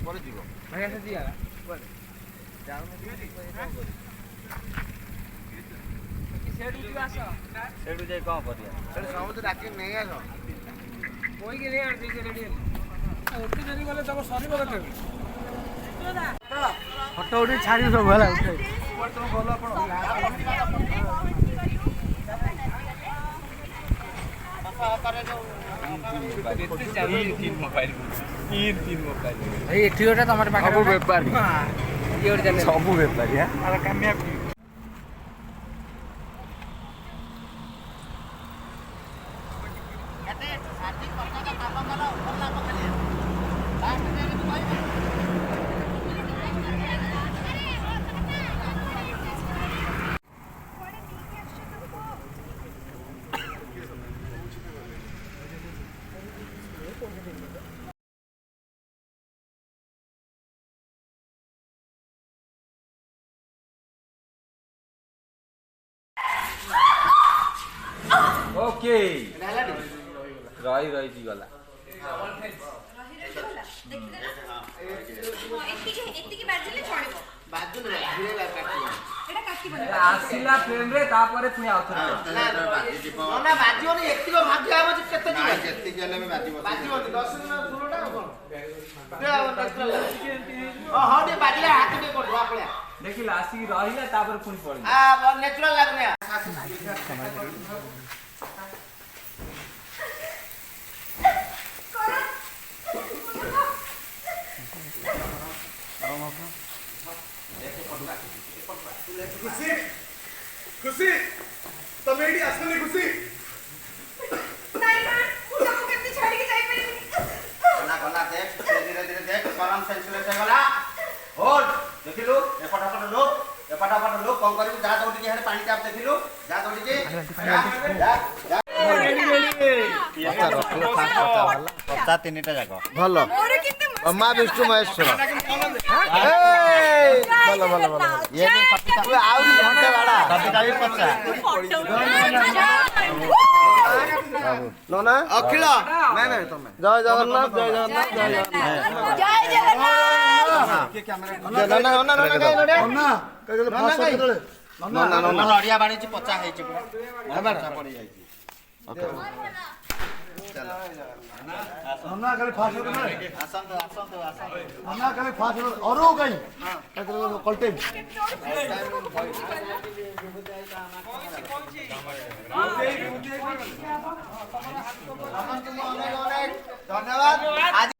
ପରେ ଯିବ। ଭାଇ ଆସ ଯିବା ସେଠୁ ଯିବା ଆସ ସେଠୁ ଯାଇ କ'ଣ କରିବା? ସେଠୁ ସମସ୍ତେ ଡାକି ନେଇ ଆସ। କହିକି ନେଇ ଆଣୁଛି ସେ ରେଡ଼ି ହେଲେ ଏତେ ଡେରି ଗଲେ ତମ ସରିବ କେତେ ଫଟୋ ଉଠେଇ ଛାଡ଼ିବି ସବୁ ହେଲା ଉଠେଇ ଭଲ ଆପଣ ଭାଇ ଏଠି ଗୋଟେ ତମର ପାଖରେ ସବୁ ବେପାରୀ ସବୁ ବେପାରୀ ओके रही रही गला आसिला फ्रेम रे तापरे पुनी आउथरा ना बाजियोनी एतिक भाग्य आबो जे केते जिबा जेति गेले में बाजिबो 10 दिन दुरोटा हां दे बाजिला हाथ दे कर आपले देखिला आसी रहिला तापरे पुनी पड़ी नेचुरल लागने खुशी खुशी तमे एडी असली खुशी नहीं ना मु जाऊ केते छाडी के जाई पई गला गला देख धीरे धीरे देख परम सेंसुलेस हो गला होल्ड देखिलु ए फटाफट लोग कौन करिबु जा दौडी के हेड पानी टाप देखिलु जा दौडी के पता तीनटा जाको भलो अम्मा विष्णु महेश्वर भलो भलो भलो ये जो तू आउरी घंटे वाला कविता भी पचा नोना अखिल नहीं नहीं तुम जय जगन्नाथ जय जगन्नाथ जय जगन्नाथ जय जगन्नाथ के कैमरा नोना नोना नोना गई नोना कहले फास केतले नोना नोना लड़िया बाणी ची पचा है ची पूरा पचा पड़ी जाई ओके चलो नन्ना खाली फास होते ना आसन तो नन्ना खाली फास होते और हो गई कहले कल्टे धन्यवाद।